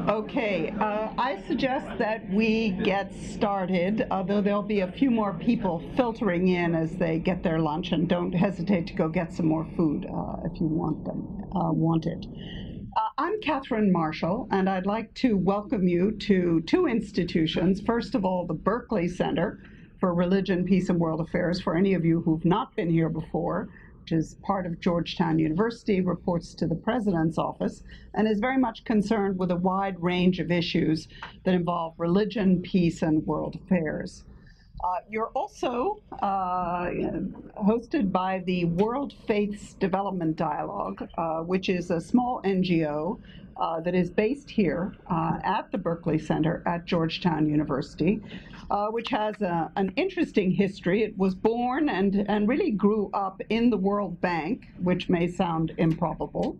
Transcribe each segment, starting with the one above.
Okay, I suggest that we get started, although there'll be a few more people filtering in as they get their lunch, and don't hesitate to go get some more food if you want it. I'm Catherine Marshall, and I'd like to welcome you to two institutions. First of all, the Berkley Center for Religion, Peace, and World Affairs, for any of you who've not been here before, which is part of Georgetown University, reports to the President's office, and is very much concerned with a wide range of issues that involve religion, peace, and world affairs. You're also hosted by the World Faiths Development Dialogue, which is a small NGO that is based here at the Berkley Center at Georgetown University, which has an interesting history. It was born and really grew up in the World Bank, which may sound improbable.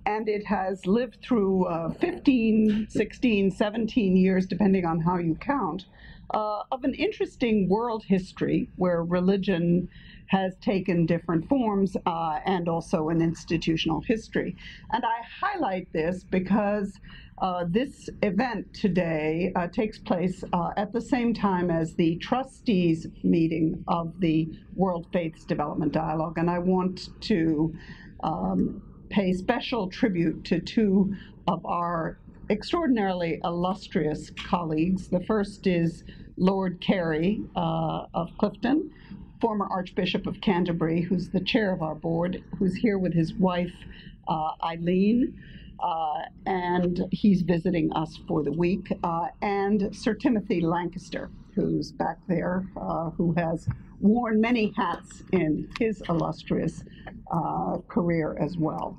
And it has lived through 15, 16, 17 years, depending on how you count, of an interesting world history where religion has taken different forms and also an institutional history. And I highlight this because this event today takes place at the same time as the trustees meeting of the World Faiths Development Dialogue. And I want to pay special tribute to two of our extraordinarily illustrious colleagues. The first is Lord Carey of Clifton, former Archbishop of Canterbury, who's the chair of our board, who's here with his wife, Eileen, and he's visiting us for the week, and Sir Timothy Lancaster, who's back there, who has worn many hats in his illustrious career as well.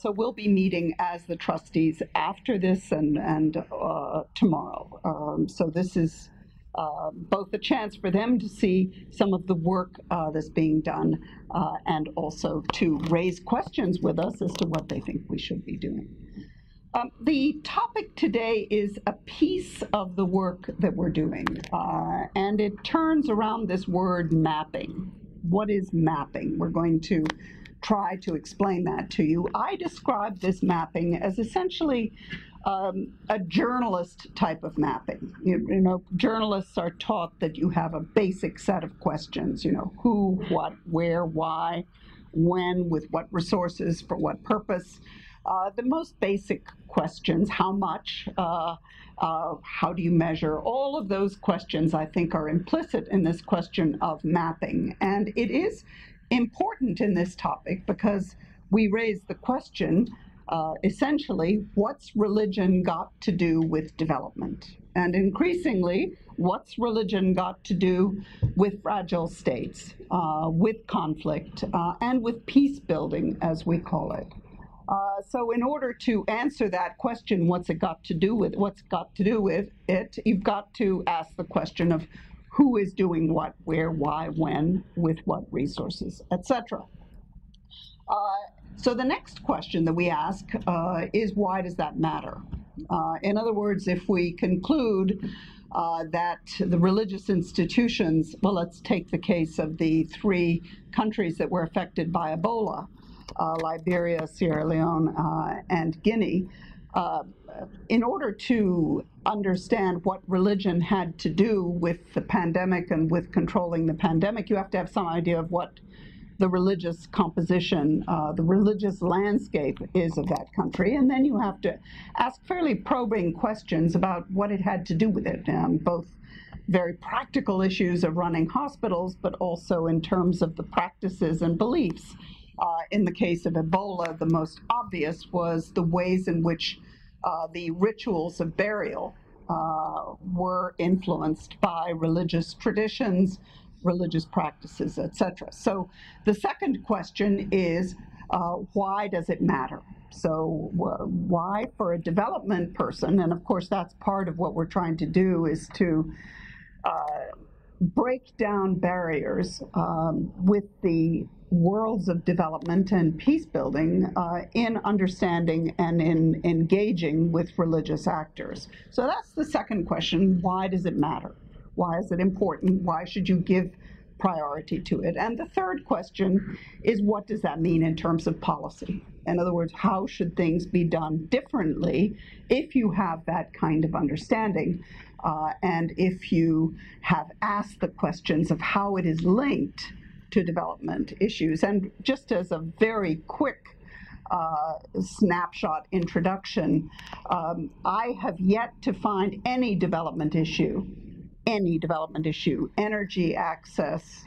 So we'll be meeting as the trustees after this and tomorrow. So this is both a chance for them to see some of the work that's being done and also to raise questions with us as to what they think we should be doing. The topic today is a piece of the work that we're doing, and it turns around this word mapping. What is mapping? We're going to try to explain that to you. I describe this mapping as essentially a journalist type of mapping. You know, journalists are taught that you have a basic set of questions, who, what, where, why, when, with what resources, for what purpose. The most basic questions, how much, how do you measure? All of those questions, I think, are implicit in this question of mapping. And it is important in this topic because we raise the question, essentially, what's religion got to do with development? And increasingly, what's religion got to do with fragile states, with conflict, and with peace building, as we call it? So in order to answer that question, what's got to do with it, you've got to ask the question of who is doing what, where, why, when, with what resources, etc. So the next question that we ask is, why does that matter? In other words, if we conclude that the religious institutions, well, let's take the case of the three countries that were affected by Ebola, Liberia, Sierra Leone, and Guinea. In order to understand what religion had to do with the pandemic and with controlling the pandemic, you have to have some idea of what the religious composition, the religious landscape is of that country. And then you have to ask fairly probing questions about what it had to do with it, both very practical issues of running hospitals, but also in terms of the practices and beliefs. In the case of Ebola, the most obvious was the ways in which the rituals of burial were influenced by religious traditions, religious practices, etc. So the second question is, why does it matter? So why, for a development person, and of course that's part of what we're trying to do, is to break down barriers with the worlds of development and peace building in understanding and in engaging with religious actors. So that's the second question. Why does it matter? Why is it important? Why should you give priority to it. And the third question is, what does that mean in terms of policy? In other words, how should things be done differently if you have that kind of understanding, and if you have asked the questions of how it is linked to development issues. And just as a very quick snapshot introduction, I have yet to find any development issue, energy access,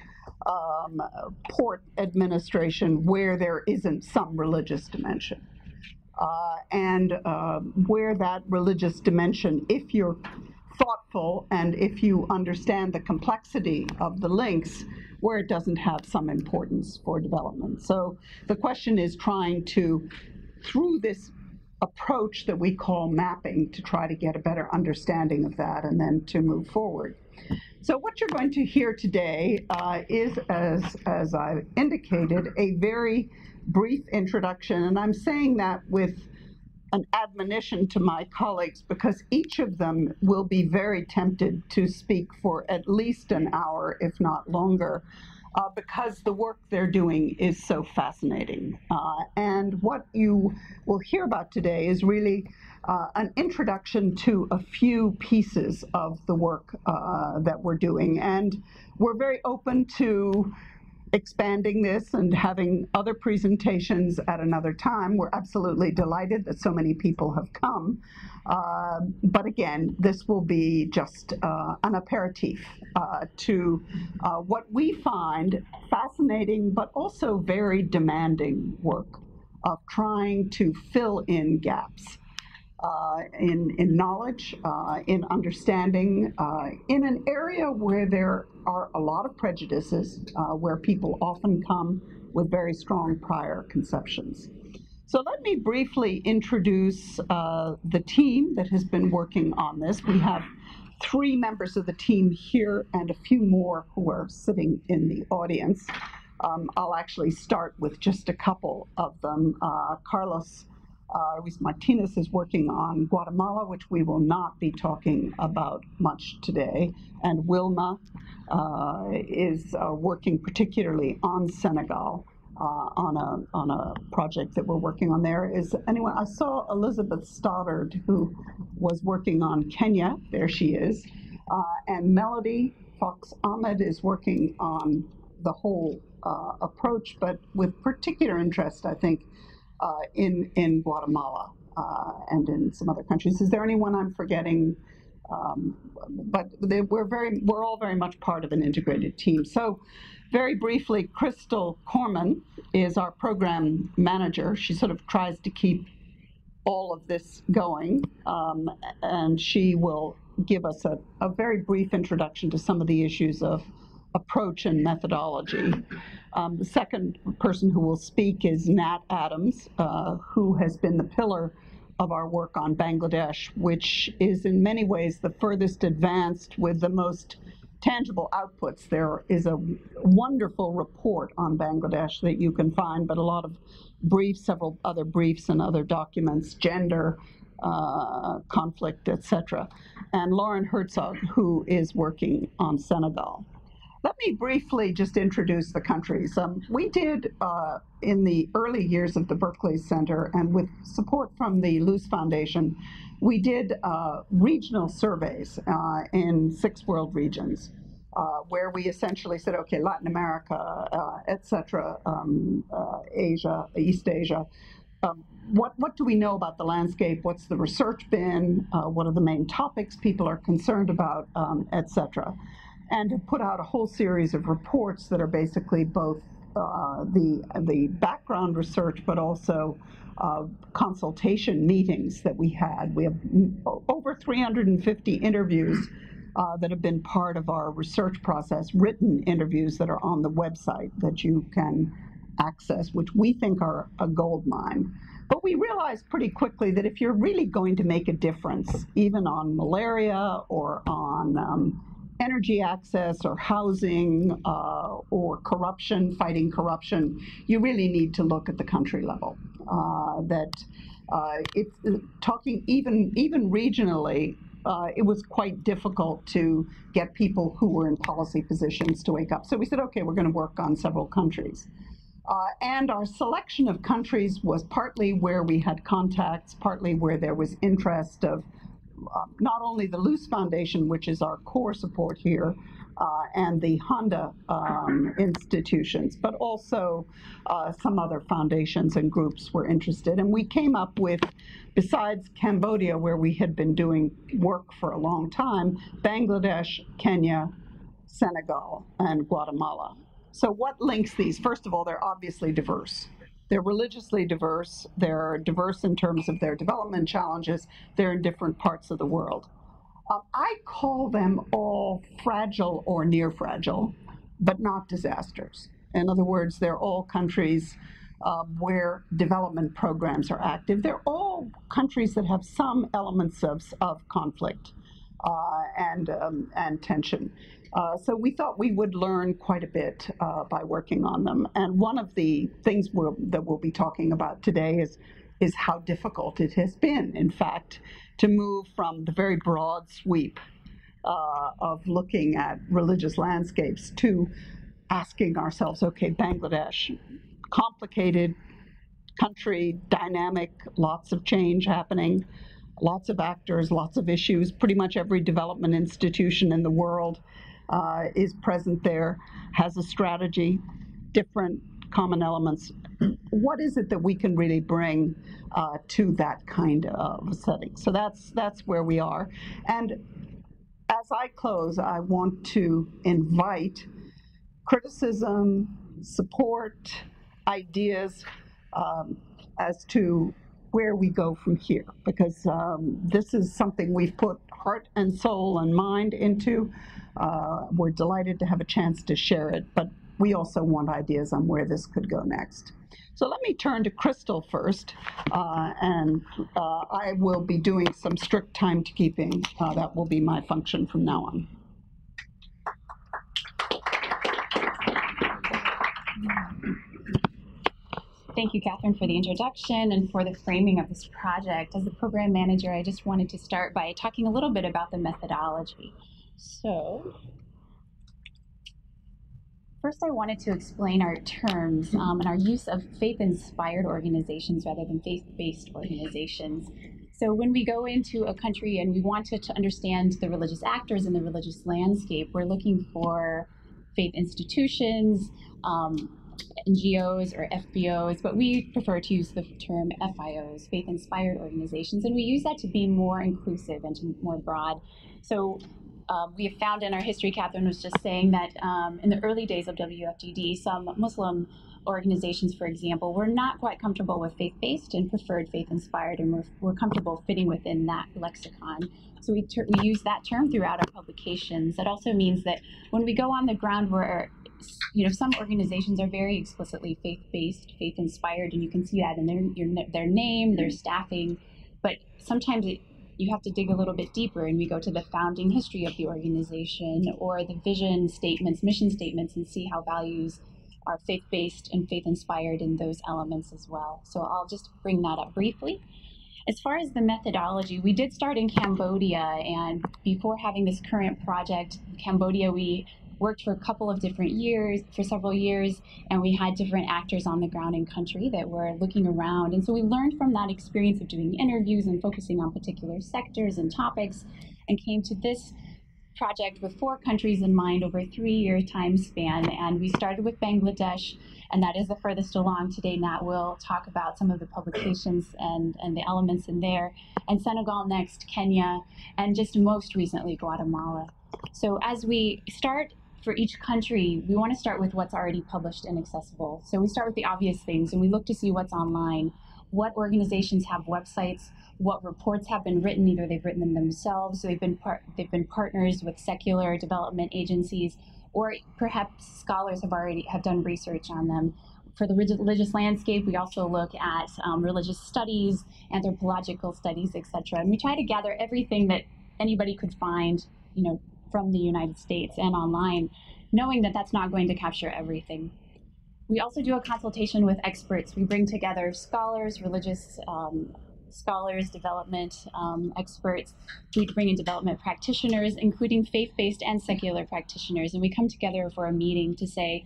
port administration, where there isn't some religious dimension. And where that religious dimension, if you're thoughtful and if you understand the complexity of the links, where it doesn't have some importance for development. So the question is trying to, through this approach that we call mapping, to try to get a better understanding of that and then to move forward. So what you're going to hear today is, as I've indicated, a very brief introduction, and I'm saying that with an admonition to my colleagues, because each of them will be very tempted to speak for at least an hour, if not longer, because the work they're doing is so fascinating. And what you will hear about today is really an introduction to a few pieces of the work that we're doing. And we're very open to expanding this and having other presentations at another time. We're absolutely delighted that so many people have come. But again, this will be just an aperitif to what we find fascinating but also very demanding work of trying to fill in gaps in knowledge, in understanding, in an area where there are a lot of prejudices, where people often come with very strong prior conceptions. So let me briefly introduce the team that has been working on this. We have 3 members of the team here and a few more who are sitting in the audience. I'll actually start with just a couple of them. Carlos Ruiz Martinez is working on Guatemala, which we will not be talking about much today, and Wilma is working particularly on Senegal, on a project that we're working on there. I saw Elizabeth Stoddard, who was working on Kenya. There she is. And Melody Fox Ahmed is working on the whole approach, but with particular interest, I think, in Guatemala and in some other countries. Is there anyone I'm forgetting? But we're all very much part of an integrated team. So very briefly, Crystal Corman is our program manager. She sort of tries to keep all of this going, and she will give us a very brief introduction to some of the issues of approach and methodology. The second person who will speak is Nat Adams, who has been the pillar of our work on Bangladesh, which is in many ways the furthest advanced with the most tangible outputs. There is a wonderful report on Bangladesh that you can find, but a lot of briefs, several other briefs and other documents, gender, conflict, etc. And Lauren Herzog, who is working on Senegal. Let me briefly just introduce the countries. We did, in the early years of the Berkley Center, and with support from the Luce Foundation, we did regional surveys in 6 world regions, where we essentially said, okay, Latin America, etc., Asia, East Asia, what do we know about the landscape? What's the research been? What are the main topics people are concerned about, etc.? And to put out a whole series of reports that are basically both the background research, but also consultation meetings that we had. We have over 350 interviews that have been part of our research process, written interviews that are on the website that you can access, which we think are a gold mine. But we realized pretty quickly that if you're really going to make a difference, even on malaria or on energy access or housing or corruption, fighting corruption, you really need to look at the country level. It's talking even regionally, it was quite difficult to get people who were in policy positions to wake up. So we said, okay, we're going to work on several countries. And our selection of countries was partly where we had contacts, partly where there was interest of not only the Luce Foundation, which is our core support here, and the Honda institutions, but also some other foundations and groups were interested. And we came up with, besides Cambodia, where we had been doing work for a long time, Bangladesh, Kenya, Senegal, and Guatemala. So what links these? First of all, they're obviously diverse. They're religiously diverse. They're diverse in terms of their development challenges. They're in different parts of the world. I call them all fragile or near fragile, but not disasters. In other words, they're all countries where development programs are active. They're all countries that have some elements of conflict and tension. So we thought we would learn quite a bit by working on them. And one of the things that we'll be talking about today is how difficult it has been, in fact, to move from the very broad sweep of looking at religious landscapes to asking ourselves, okay, Bangladesh, complicated country, dynamic, lots of change happening, lots of actors, lots of issues. Pretty much every development institution in the world is present there, has a strategy, different common elements. What is it that we can really bring to that kind of setting? So that's where we are. And as I close, I want to invite criticism, support, ideas as to where we go from here, because this is something we've put heart and soul and mind into. We're delighted to have a chance to share it, but we also want ideas on where this could go next. So let me turn to Crystal first, and I will be doing some strict timekeeping. That will be my function from now on. Thank you, Catherine, for the introduction and for the framing of this project. As the program manager, I just wanted to start by talking a little bit about the methodology. So, first I wanted to explain our terms and our use of faith-inspired organizations rather than faith-based organizations. So when we go into a country and we want to understand the religious actors in the religious landscape, we're looking for faith institutions, NGOs or FBOs, but we prefer to use the term FIOs, faith-inspired organizations, and we use that to be more inclusive and to more broad. So we have found in our history, Catherine was just saying that in the early days of WFDD, some Muslim organizations, for example, were not quite comfortable with faith-based and preferred faith-inspired, and were comfortable fitting within that lexicon. So we use that term throughout our publications. That also means that when we go on the ground, where some organizations are very explicitly faith-based, faith-inspired, and you can see that in their name, their staffing, but sometimes you have to dig a little bit deeper, and we go to the founding history of the organization or the vision statements, mission statements, and see how values are faith-based and faith-inspired in those elements as well. So I'll just bring that up briefly. As far as the methodology, we did start in Cambodia, and before having this current project, Cambodia, we worked for a couple of different years, for several years, and we had different actors on the ground in country that were looking around. And so we learned from that experience of doing interviews and focusing on particular sectors and topics, and came to this project with 4 countries in mind over a 3-year time span. And we started with Bangladesh, and that is the furthest along. Today, Nat will talk about some of the publications and the elements in there. And Senegal next, Kenya, and just most recently, Guatemala. So as we start for each country, we want to start with what's already published and accessible. So we start with the obvious things, and we look to see what's online, what organizations have websites, what reports have been written. Either they've written them themselves, so they've been partners with secular development agencies, or perhaps scholars have done research on them. For the religious landscape, we also look at religious studies, anthropological studies, etc. And we try to gather everything that anybody could find, from the United States and online, knowing that that's not going to capture everything. We also do a consultation with experts. We bring together scholars, religious scholars, development experts. We bring in development practitioners, including faith-based and secular practitioners, and we come together for a meeting to say,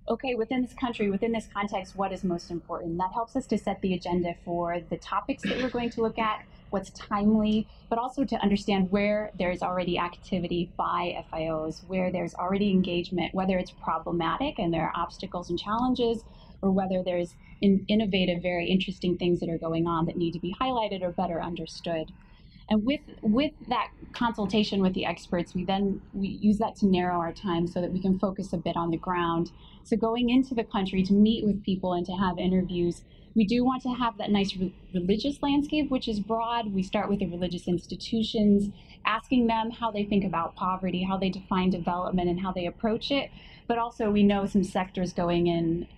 okay, within this country, within this context, what is most important? That helps us to set the agenda for the topics that we're going to look at, what's timely, but also to understand where there's already activity by FIOs, where there's already engagement, whether it's problematic and there are obstacles and challenges, or whether there's innovative, very interesting things that are going on that need to be highlighted or better understood. And with that consultation with the experts, we use that to narrow our time so that we can focus a bit on the ground. So going into the country to meet with people and to have interviews, we do want to have that nice religious landscape, which is broad. We start with the religious institutions, asking them how they think about poverty, how they define development, and how they approach it. But also we know some sectors going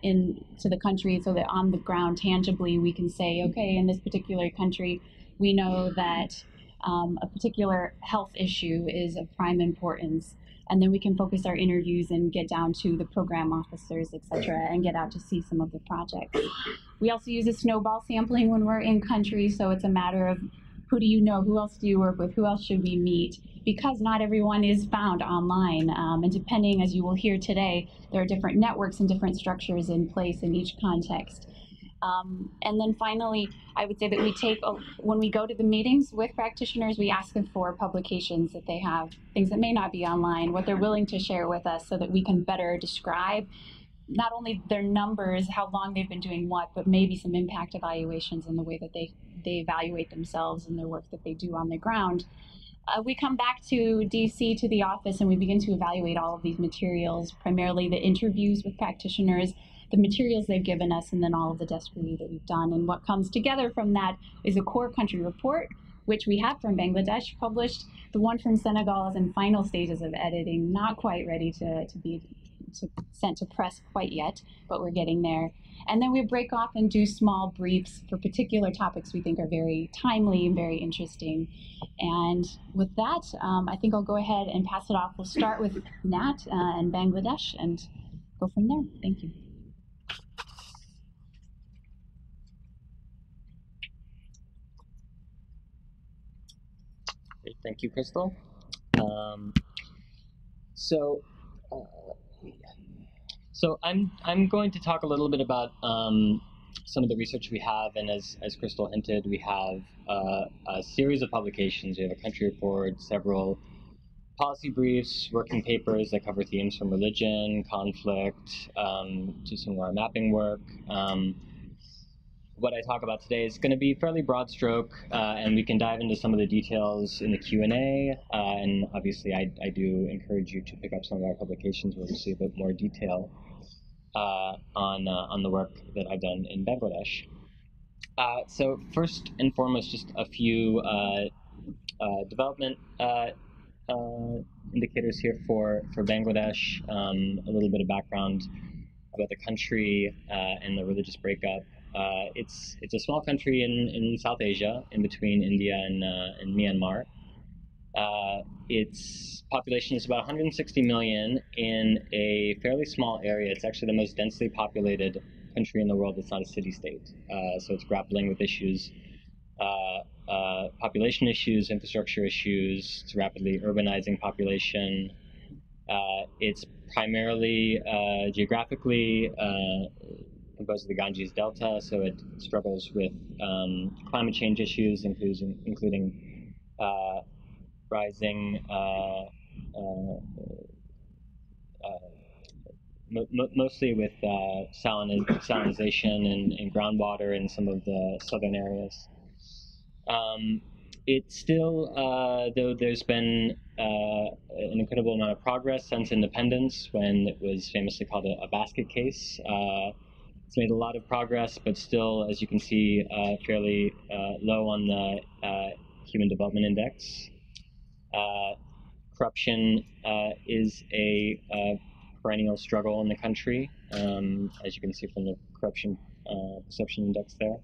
into the country so that on the ground, tangibly, we can say, okay, in this particular country, we know that a particular health issue is of prime importance, and then we can focus our interviews and get down to the program officers, et cetera, and get out to see some of the projects. We also use a snowball sampling when we're in country, so it's a matter of who do you know, who else do you work with, who else should we meet, because not everyone is found online, and depending, as you will hear today, there are different networks and different structures in place in each context. And then finally, I would say that when we go to the meetings with practitioners, we ask them for publications that they have, things that may not be online, what they're willing to share with us so that we can better describe not only their numbers, how long they've been doing what, but maybe some impact evaluations in the way that they evaluate themselves and their work that they do on the ground. We come back to DC, to the office, and we begin to evaluate all of these materials, primarily the interviews with practitioners, the materials they've given us, and then all of the desk review that we've done. And what comes together from that is a core country report, which we have from Bangladesh published. The one from Senegal is in final stages of editing, not quite ready to be sent to press quite yet, but we're getting there. And then we break off and do small briefs for particular topics we think are very timely and very interesting. And with that, I think I'll go ahead and pass it off. We'll start with Nat and Bangladesh and go from there. Thank you. Great, thank you, Crystal. So I'm going to talk a little bit about some of the research we have, and as Crystal hinted, we have a series of publications. We have a country report, several policy briefs, working papers that cover themes from religion, conflict, to some of our mapping work. What I talk about today is going to be fairly broad stroke, and we can dive into some of the details in the Q&A, and obviously I do encourage you to pick up some of our publications where we see a bit more detail on the work that I've done in Bangladesh. So first and foremost, just a few development indicators here for Bangladesh, a little bit of background about the country and the religious breakup. It's a small country in South Asia, in between India and Myanmar. Its population is about 160 million in a fairly small area. It's actually the most densely populated country in the world that's not a city-state. So it's grappling with issues, population issues, infrastructure issues. It's a rapidly urbanizing population. It's primarily geographically composed of the Ganges Delta, so it struggles with climate change issues, including rising, mostly with salinization and groundwater in some of the southern areas. It's still, though there's been an incredible amount of progress since independence, when it was famously called a basket case. It's made a lot of progress, but still, as you can see, fairly low on the Human Development Index. Corruption is a perennial struggle in the country, as you can see from the corruption perception index there.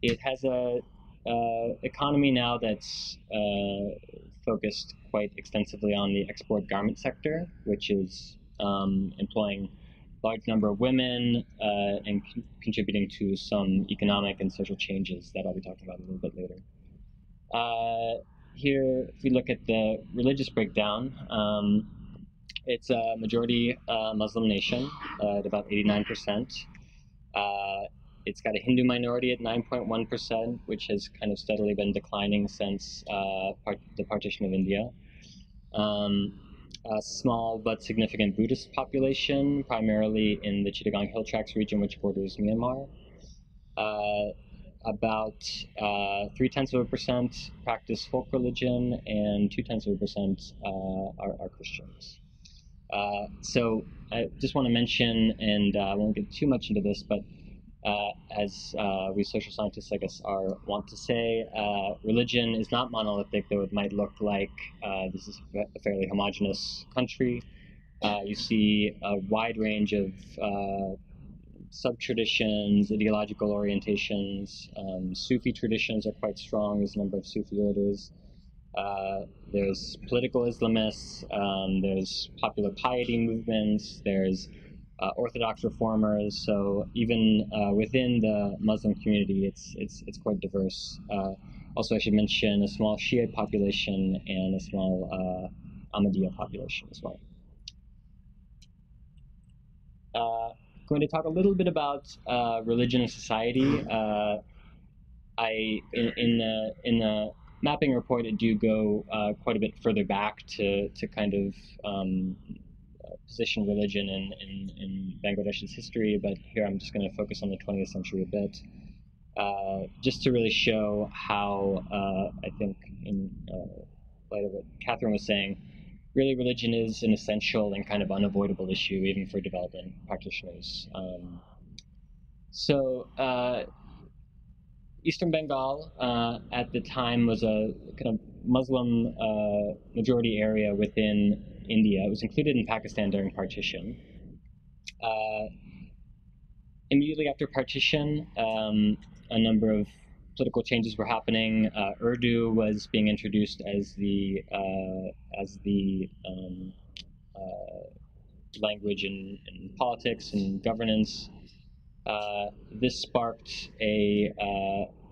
It has a economy now that's focused quite extensively on the export garment sector, which is employing large number of women, and contributing to some economic and social changes that I'll be talking about a little bit later. Here, if we look at the religious breakdown, it's a majority Muslim nation at about 89%. It's got a Hindu minority at 9.1%, which has kind of steadily been declining since the partition of India. A small but significant Buddhist population, primarily in the Chittagong Hill Tracts region, which borders Myanmar. About 0.3% practice folk religion, and 0.2% are Christians. So I just want to mention, and I won't get too much into this, but as we social scientists, I guess, want to say, religion is not monolithic, though it might look like this is a fairly homogenous country. You see a wide range of sub-traditions, ideological orientations. Sufi traditions are quite strong. There's a number of Sufi orders. There's political Islamists. There's popular piety movements. There's Orthodox reformers. So even within the Muslim community, it's quite diverse. Also, I should mention a small Shiite population and a small Ahmadiyya population as well. Going to talk a little bit about religion and society. In the mapping report, I do go quite a bit further back to kind of position religion in Bangladesh's history, but here I'm just going to focus on the 20th century a bit, just to really show how I think, in light of what Catherine was saying, really religion is an essential and kind of unavoidable issue even for development practitioners. Eastern Bengal at the time was a kind of Muslim majority area within India. It was included in Pakistan during partition. Immediately after partition, a number of political changes were happening. Urdu was being introduced as the language in politics and governance. This sparked a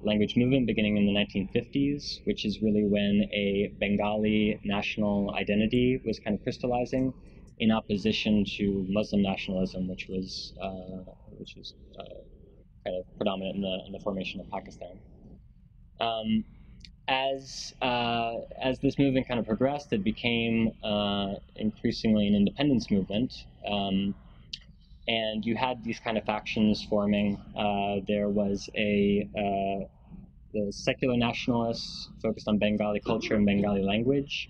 language movement beginning in the 1950s, which is really when a Bengali national identity was kind of crystallizing in opposition to Muslim nationalism, which was kind of predominant in the formation of Pakistan. As this movement kind of progressed, it became increasingly an independence movement. And you had these kind of factions forming. There was the secular nationalists focused on Bengali culture and Bengali language,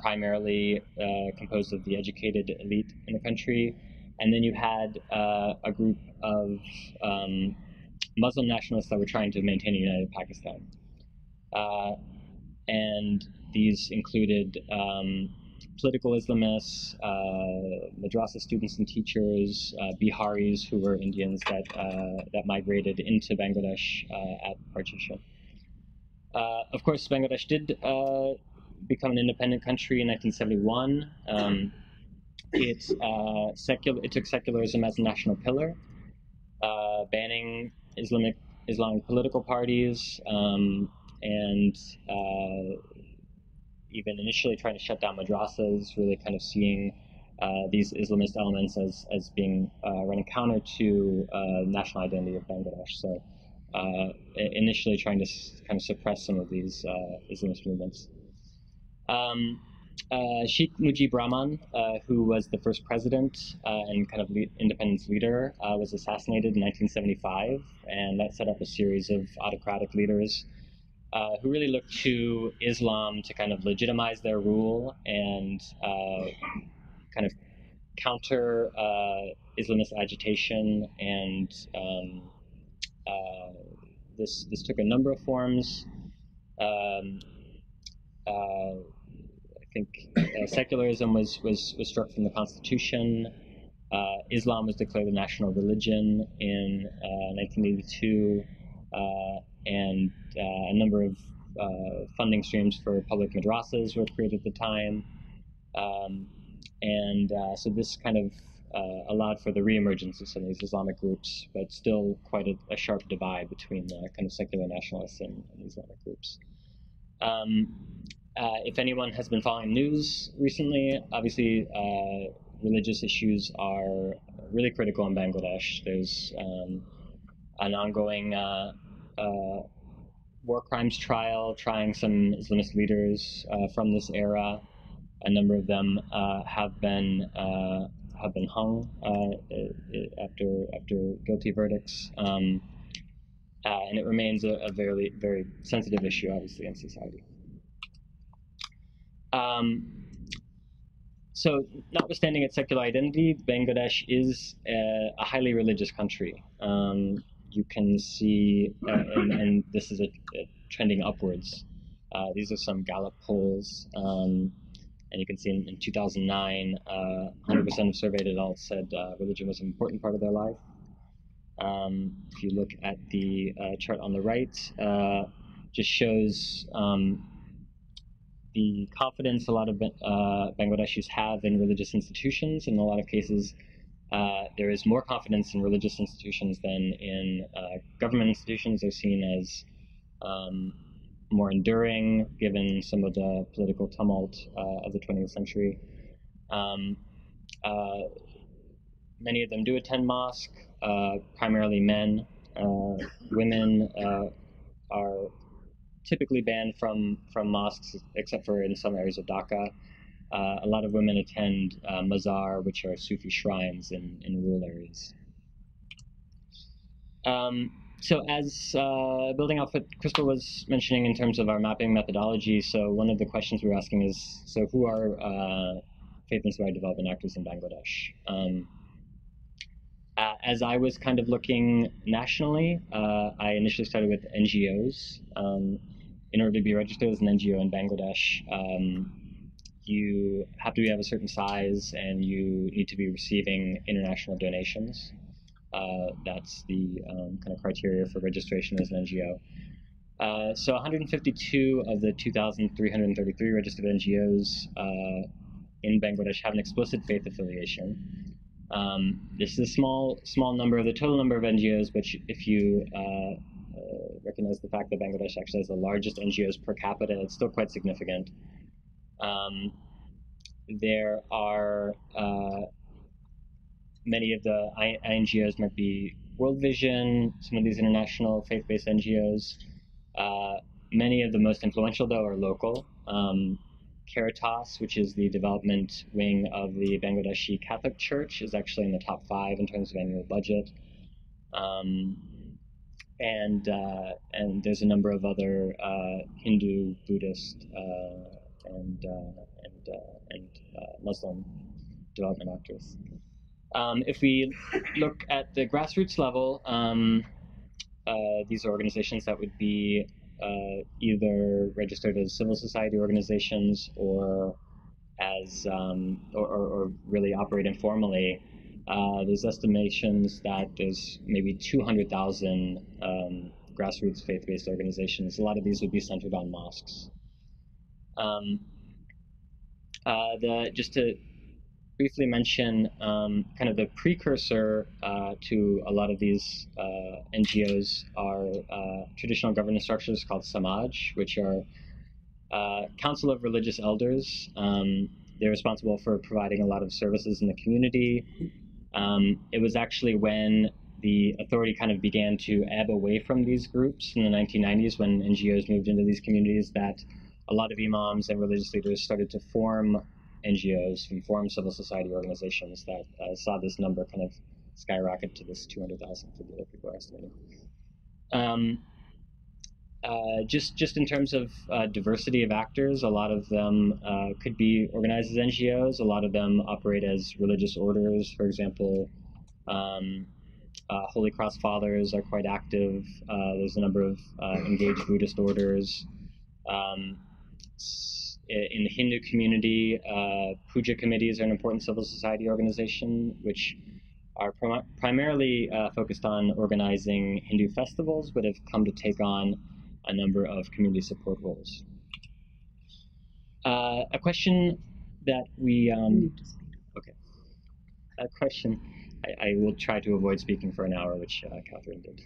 primarily composed of the educated elite in the country. And then you had a group of Muslim nationalists that were trying to maintain a united Pakistan. And these included political Islamists, Madrasa students and teachers, Biharis who were Indians that migrated into Bangladesh at partition. Of course, Bangladesh did become an independent country in 1971. It took secularism as a national pillar, banning Islamic political parties, and even initially trying to shut down madrasas, really kind of seeing these Islamist elements as being running counter to national identity of Bangladesh. So initially trying to kind of suppress some of these Islamist movements. Sheikh Mujib Rahman, who was the first president and kind of independence leader, was assassinated in 1975, and that set up a series of autocratic leaders who really looked to Islam to kind of legitimize their rule and kind of counter Islamist agitation. And this took a number of forms. I think secularism was struck from the Constitution. Islam was declared a national religion in 1982. And a number of funding streams for public madrasas were created at the time. So this kind of allowed for the reemergence of some of these Islamic groups, but still quite a sharp divide between the kind of secular nationalists and Islamic groups. If anyone has been following news recently, obviously religious issues are really critical in Bangladesh. There's an ongoing war crimes trial trying some Islamist leaders from this era. A number of them have been hung after guilty verdicts, and it remains a very, very sensitive issue, obviously, in society. So, notwithstanding its secular identity, Bangladesh is a highly religious country. You can see, and this is a trending upwards. These are some Gallup polls. And you can see in 2009, 100% of surveyed adults said religion was an important part of their life. If you look at the chart on the right, just shows the confidence a lot of Bangladeshis have in religious institutions. In a lot of cases, there is more confidence in religious institutions than in government institutions. They're seen as more enduring, given some of the political tumult of the 20th century. Many of them do attend mosque, primarily men. Women are typically banned from mosques, except for in some areas of Dhaka. A lot of women attend mazar, which are Sufi shrines in rural areas. So as building off what Crystal was mentioning in terms of our mapping methodology, so one of the questions we're asking is, so who are faith-inspired development actors in Bangladesh? As I was kind of looking nationally, I initially started with NGOs. In order to be registered as an NGO in Bangladesh, you have to be of a certain size and you need to be receiving international donations. That's the kind of criteria for registration as an NGO. So 152 of the 2,333 registered NGOs in Bangladesh have an explicit faith affiliation. This is a small number of the total number of NGOs, but if you recognize the fact that Bangladesh actually has the largest NGOs per capita, it's still quite significant. There are many of the NGOs might be World Vision, some of these international faith-based NGOs. Many of the most influential, though, are local. Caritas, which is the development wing of the Bangladeshi Catholic Church, is actually in the top 5 in terms of annual budget. And there's a number of other Hindu, Buddhist, and Muslim development actors. If we look at the grassroots level, these are organizations that would be either registered as civil society organizations or as or really operate informally. There's estimations that there's maybe 200,000 grassroots faith-based organizations. A lot of these would be centered on mosques. Just to briefly mention kind of the precursor to a lot of these NGOs are traditional governance structures called Samaj, which are Council of Religious Elders. They're responsible for providing a lot of services in the community. It was actually when the authority kind of began to ebb away from these groups in the 1990s, when NGOs moved into these communities, that a lot of imams and religious leaders started to form NGOs and form civil society organizations that saw this number kind of skyrocket to this 200,000 for the other people are estimating. Just in terms of diversity of actors, a lot of them could be organized as NGOs. A lot of them operate as religious orders. For example, Holy Cross Fathers are quite active. There's a number of engaged Buddhist orders. In the Hindu community, puja committees are an important civil society organization, which are primarily focused on organizing Hindu festivals, but have come to take on a number of community support roles. A question that we question. I will try to avoid speaking for an hour, which Catherine did.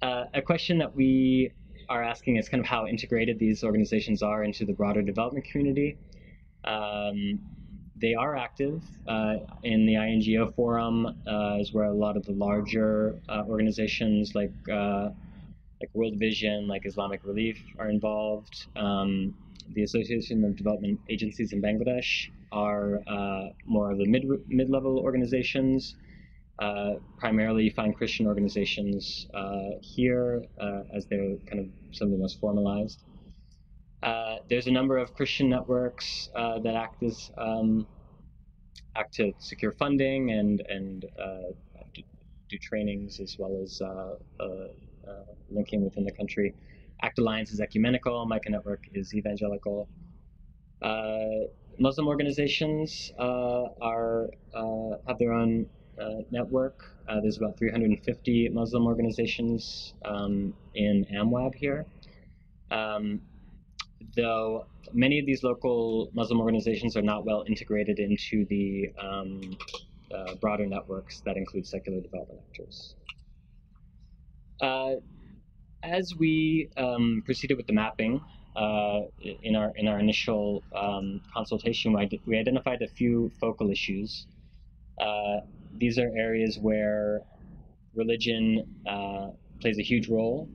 A question that we are asking is kind of how integrated these organizations are into the broader development community. They are active in the INGO forum, is where a lot of the larger organizations like World Vision, like Islamic Relief are involved. The Association of Development Agencies in Bangladesh are more of the mid-level organizations. Primarily you find Christian organizations here as they're kind of some of the most formalized. There's a number of Christian networks that act to secure funding and do trainings, as well as linking within the country. ACT Alliance is ecumenical, Micah Network is evangelical. Muslim organizations have their own network. There's about 350 Muslim organizations in AMWAB here. Though many of these local Muslim organizations are not well integrated into the broader networks that include secular development actors. As we proceeded with the mapping in our initial consultation, we identified a few focal issues. These are areas where religion plays a huge role,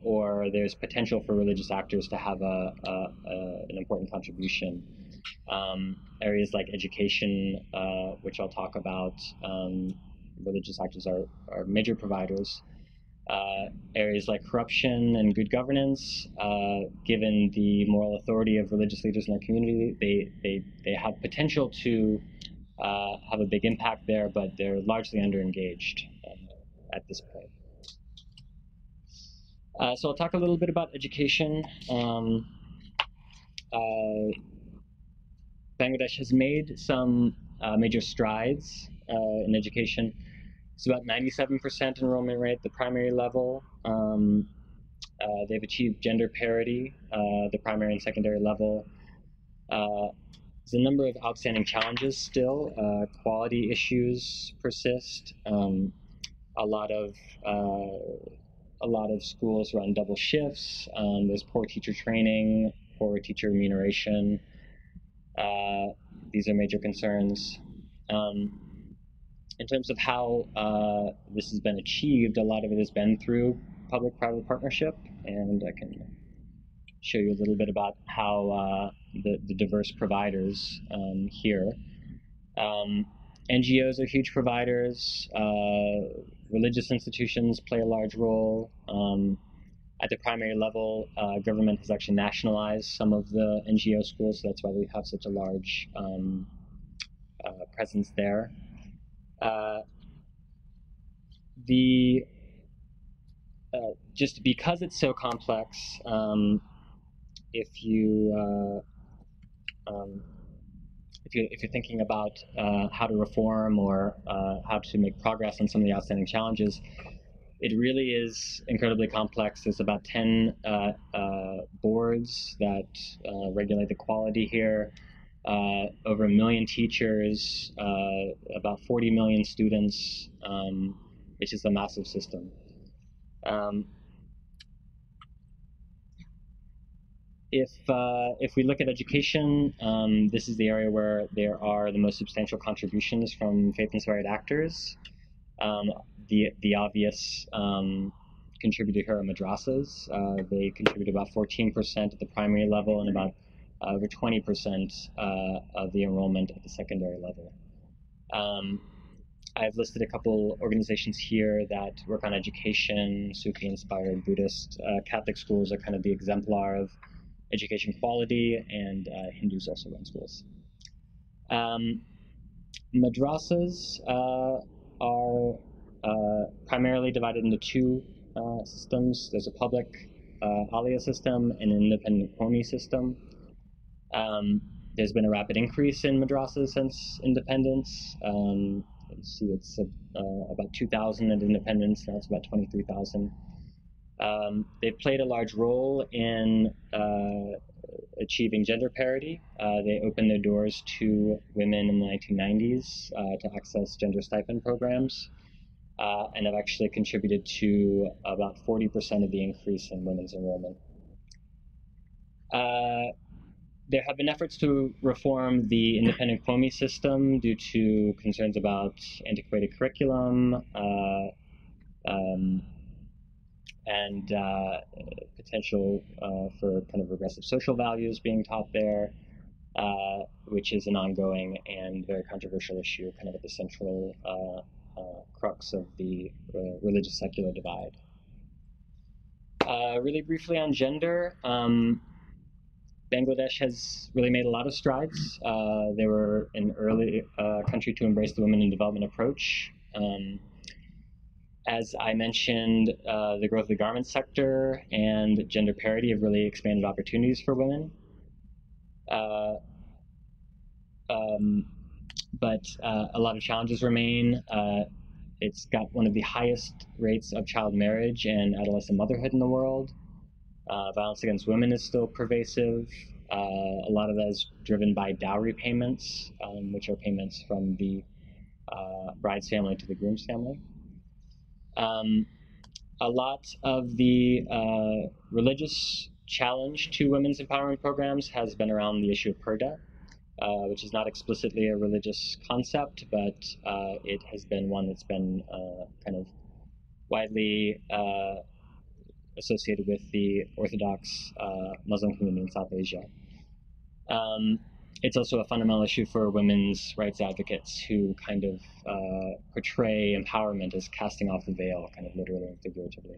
or there's potential for religious actors to have an important contribution. Areas like education, which I'll talk about, religious actors are major providers. Areas like corruption and good governance, given the moral authority of religious leaders in our community, they have potential to have a big impact there, but they're largely underengaged at this point. So I'll talk a little bit about education. Bangladesh has made some major strides in education. It's about 97% enrollment rate at the primary level. They've achieved gender parity, the primary and secondary level. There's a number of outstanding challenges still. Quality issues persist. A lot of schools run double shifts. There's poor teacher training, poor teacher remuneration. These are major concerns. In terms of how this has been achieved, a lot of it has been through public-private partnership, and I can show you a little bit about how the diverse providers here. NGOs are huge providers. Religious institutions play a large role. At the primary level, government has actually nationalized some of the NGO schools, so that's why we have such a large presence there. Just because it's so complex, if you're thinking about how to reform or how to make progress on some of the outstanding challenges, it really is incredibly complex. There's about 10 boards that regulate the quality here, over 1 million teachers, about 40 million students. It's just a massive system. If we look at education, this is the area where there are the most substantial contributions from faith-inspired actors. The obvious contributor here are madrasas. They contribute about 14% at the primary level and about over 20% of the enrollment at the secondary level. I've listed a couple organizations here that work on education, Sufi-inspired Buddhist. Catholic schools are kind of the exemplar of education quality, and Hindus also run schools. Madrasas are primarily divided into two systems. There's a public Aliyah system and an independent Qawmi system. There's been a rapid increase in madrasas since independence. Let's see, it's about 2,000 at independence, now it's about 23,000. They've played a large role in achieving gender parity. They opened their doors to women in the 1990s to access gender stipend programs, and have actually contributed to about 40% of the increase in women's enrollment. There have been efforts to reform the independent COMI system due to concerns about antiquated curriculum and potential for kind of regressive social values being taught there, which is an ongoing and very controversial issue, kind of at the central crux of the religious secular divide. Really briefly on gender, Bangladesh has really made a lot of strides. They were an early country to embrace the women in development approach. As I mentioned, the growth of the garment sector and gender parity have really expanded opportunities for women. But a lot of challenges remain. It's got one of the highest rates of child marriage and adolescent motherhood in the world. Violence against women is still pervasive. A lot of that is driven by dowry payments, which are payments from the bride's family to the groom's family. A lot of the religious challenge to women's empowerment programs has been around the issue of purdah, which is not explicitly a religious concept, but it has been one that's been kind of widely associated with the Orthodox Muslim community in South Asia. It's also a fundamental issue for women's rights advocates who kind of portray empowerment as casting off the veil, kind of literally and figuratively.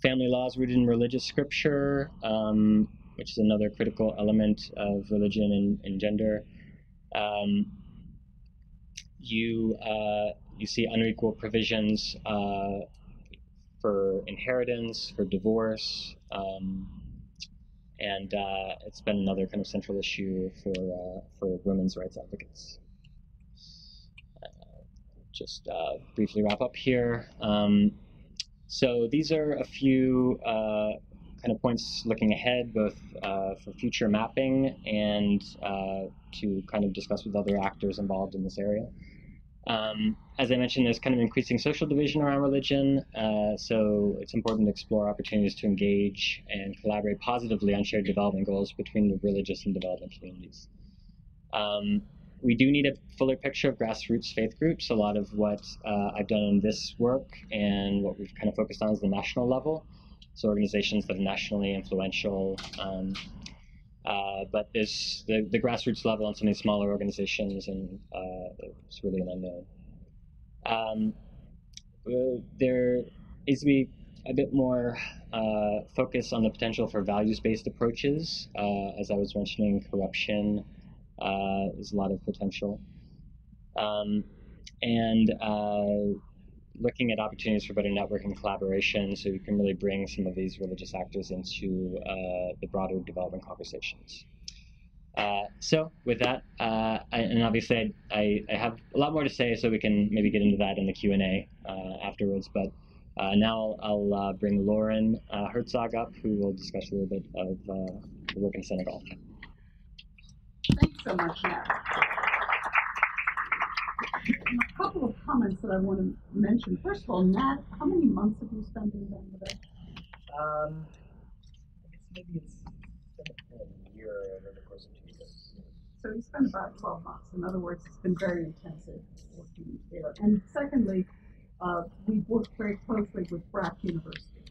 Family laws rooted in religious scripture, which is another critical element of religion and gender. You see unequal provisions for inheritance, for divorce, and it's been another kind of central issue for women's rights advocates. Just briefly wrap up here. So these are a few kind of points looking ahead, both for future mapping and to kind of discuss with other actors involved in this area. As I mentioned, there's kind of increasing social division around religion, so it's important to explore opportunities to engage and collaborate positively on shared development goals between the religious and development communities. We do need a fuller picture of grassroots faith groups. A lot of what I've done in this work and what we've kind of focused on is the national level, so organizations that are nationally influential. But there's the grassroots level and some of these smaller organizations, and it's really an unknown. There needs to be a bit more focus on the potential for values-based approaches. As I was mentioning, corruption is a lot of potential. And looking at opportunities for better networking and collaboration so you can really bring some of these religious actors into the broader development conversations. So with that, and obviously I have a lot more to say, so we can maybe get into that in the Q&A afterwards, but now I'll bring Lauren Herzog up, who will discuss a little bit of the work in Senegal. Thanks so much, Matt. A couple of comments that I want to mention. First of all, Matt, how many months have you spent in Bangladesh? I guess maybe it's been a year over the course of 2 years. So you spent about 12 months. In other words, it's been very intensive working there. And secondly, we've worked very closely with BRAC University.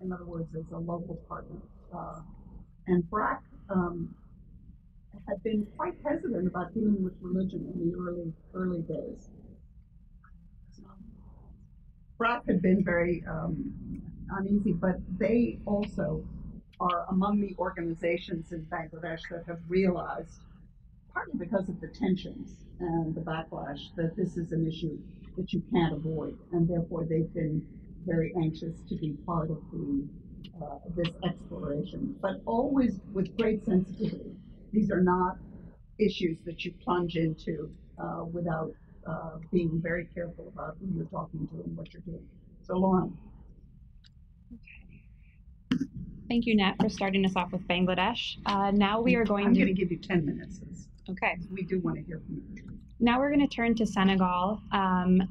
In other words, as a local partner. And BRAC had been quite hesitant about dealing with religion in the early days. BRAC had been very uneasy, but they also are among the organizations in Bangladesh that have realized, partly because of the tensions and the backlash, that this is an issue that you can't avoid, and therefore they've been very anxious to be part of this exploration, but always with great sensitivity. These are not issues that you plunge into without being very careful about who you're talking to and what you're doing. So, Lauren. Thank you, Nat, for starting us off with Bangladesh. Now we are going I'm to... going to give you 10 minutes. Okay. We do want to hear from you. Now we're going to turn to Senegal.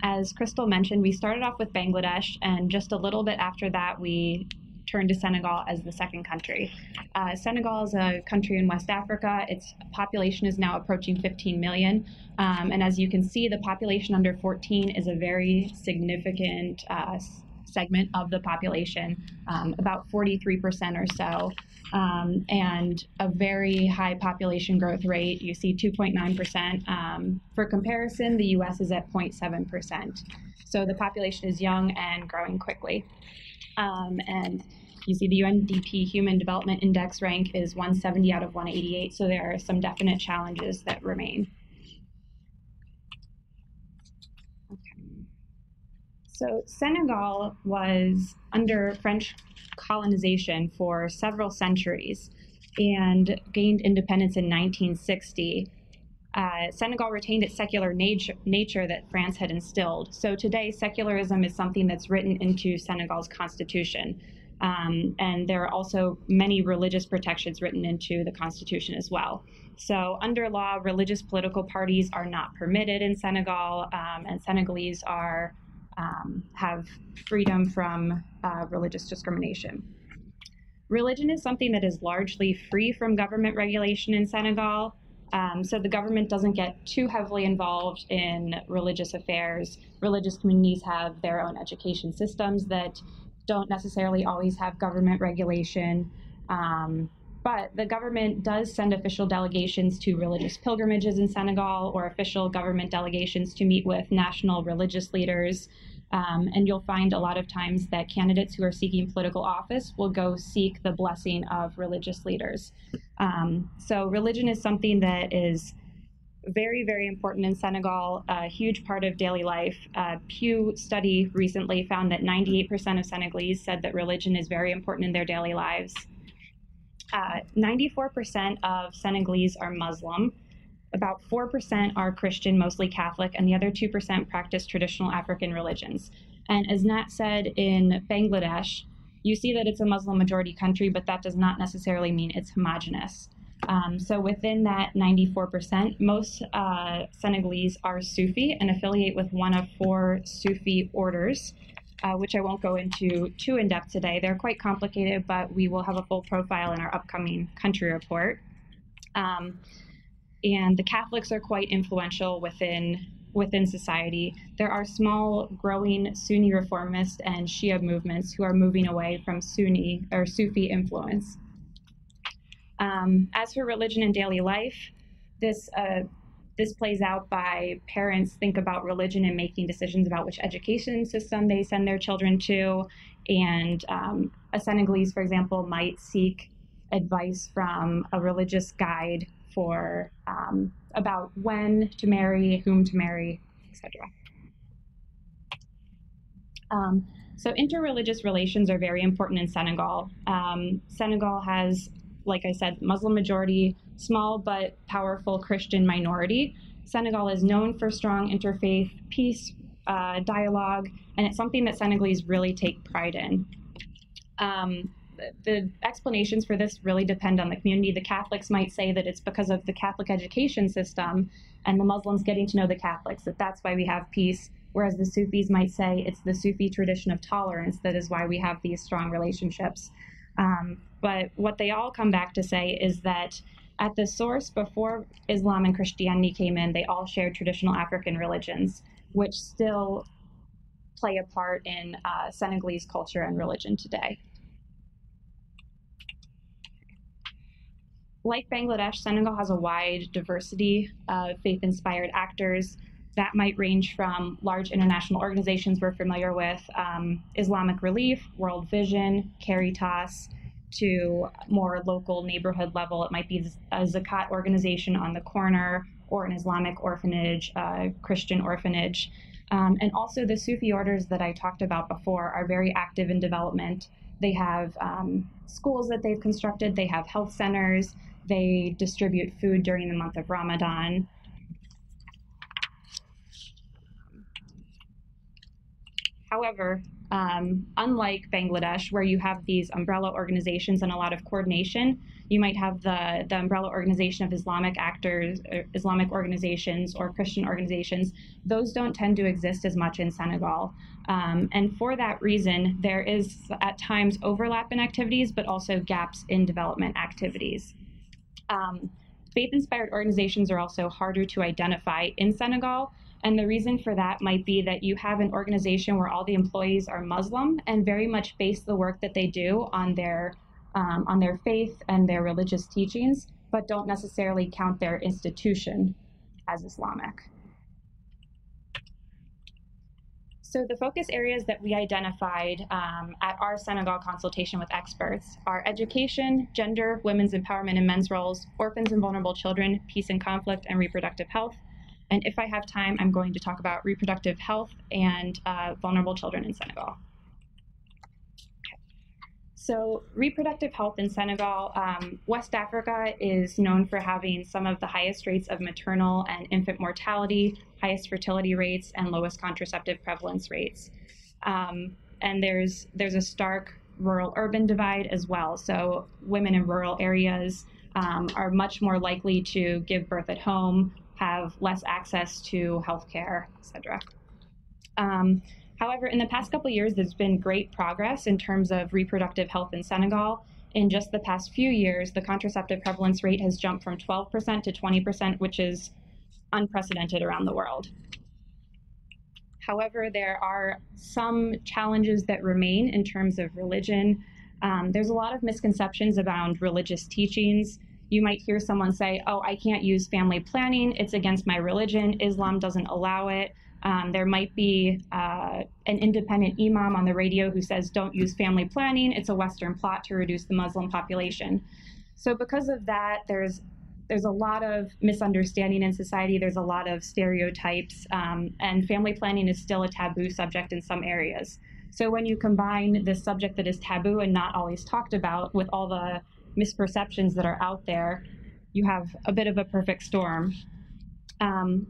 As Crystal mentioned, we started off with Bangladesh, and just a little bit after that, we turned to Senegal as the second country. Senegal is a country in West Africa. Its population is now approaching 15 million. And as you can see, the population under 14 is a very significant segment of the population, about 43% or so, and a very high population growth rate. You see 2.9%. For comparison, the US is at 0.7%. So the population is young and growing quickly. And you see the UNDP Human Development Index rank is 170 out of 188, so there are some definite challenges that remain. So Senegal was under French colonization for several centuries and gained independence in 1960. Senegal retained its secular nature that France had instilled. So today, secularism is something that's written into Senegal's constitution. And there are also many religious protections written into the constitution as well. So under law, religious political parties are not permitted in Senegal, and Senegalese have freedom from religious discrimination. Religion is something that is largely free from government regulation in Senegal. So the government doesn't get too heavily involved in religious affairs. Religious communities have their own education systems that don't necessarily always have government regulation. But the government does send official delegations to religious pilgrimages in Senegal, or official government delegations to meet with national religious leaders. And you'll find a lot of times that candidates who are seeking political office will go seek the blessing of religious leaders. So religion is something that is very, very important in Senegal, a huge part of daily life. Pew study recently found that 98% of Senegalese said that religion is very important in their daily lives. 94% of Senegalese are Muslim. About 4% are Christian, mostly Catholic, and the other 2% practice traditional African religions. And as Nat said, in Bangladesh, you see that it's a Muslim majority country, but that does not necessarily mean it's homogenous. So within that 94%, most Senegalese are Sufi and affiliate with one of 4 Sufi orders, which I won't go into too in depth today. They're quite complicated, but we will have a full profile in our upcoming country report. And the Catholics are quite influential within society. There are small, growing Sunni reformist and Shia movements who are moving away from Sunni or Sufi influence. As for religion in daily life, this plays out by parents think about religion and making decisions about which education system they send their children to. And a Senegalese, for example, might seek advice from a religious guide for about when to marry, whom to marry, etc. So interreligious relations are very important in Senegal. Senegal has, like I said, Muslim majority, small but powerful Christian minority. Senegal is known for strong interfaith peace, dialogue, and it's something that Senegalese really take pride in. The explanations for this really depend on the community. The Catholics might say that it's because of the Catholic education system and the Muslims getting to know the Catholics, that's why we have peace, whereas the Sufis might say it's the Sufi tradition of tolerance that is why we have these strong relationships. But what they all come back to say is that at the source, before Islam and Christianity came in, they all shared traditional African religions, which still play a part in Senegalese culture and religion today. Like Bangladesh, Senegal has a wide diversity of faith-inspired actors that might range from large international organizations we're familiar with, Islamic Relief, World Vision, Caritas, to more local neighborhood level. It might be a Zakat organization on the corner, or an Islamic orphanage, Christian orphanage. And also the Sufi orders that I talked about before are very active in development. They have schools that they've constructed, they have health centers, they distribute food during the month of Ramadan. However, unlike Bangladesh, where you have these umbrella organizations and a lot of coordination, you might have the umbrella organization of Islamic actors, or Islamic organizations, or Christian organizations. Those don't tend to exist as much in Senegal. And for that reason, there is at times overlap in activities, but also gaps in development activities. Faith-inspired organizations are also harder to identify in Senegal. And the reason for that might be that you have an organization where all the employees are Muslim and very much base the work that they do on their faith and their religious teachings, but don't necessarily count their institution as Islamic. So the focus areas that we identified at our Senegal consultation with experts are education, gender, women's empowerment and men's roles, orphans and vulnerable children, peace and conflict, and reproductive health. And if I have time, I'm going to talk about reproductive health and vulnerable children in Senegal. So reproductive health in Senegal, West Africa is known for having some of the highest rates of maternal and infant mortality, highest fertility rates, and lowest contraceptive prevalence rates. And there's a stark rural-urban divide as well. So women in rural areas are much more likely to give birth at home, have less access to healthcare, et cetera. However, in the past couple of years, there's been great progress in terms of reproductive health in Senegal. In just the past few years, the contraceptive prevalence rate has jumped from 12% to 20%, which is unprecedented around the world. However, there are some challenges that remain in terms of religion. There's a lot of misconceptions around religious teachings. You might hear someone say, oh, I can't use family planning. It's against my religion. Islam doesn't allow it. There might be an independent imam on the radio who says, don't use family planning. It's a Western plot to reduce the Muslim population. So because of that, there's a lot of misunderstanding in society. There's a lot of stereotypes, and family planning is still a taboo subject in some areas. So when you combine this subject that is taboo and not always talked about with all the misperceptions that are out there, you have a bit of a perfect storm.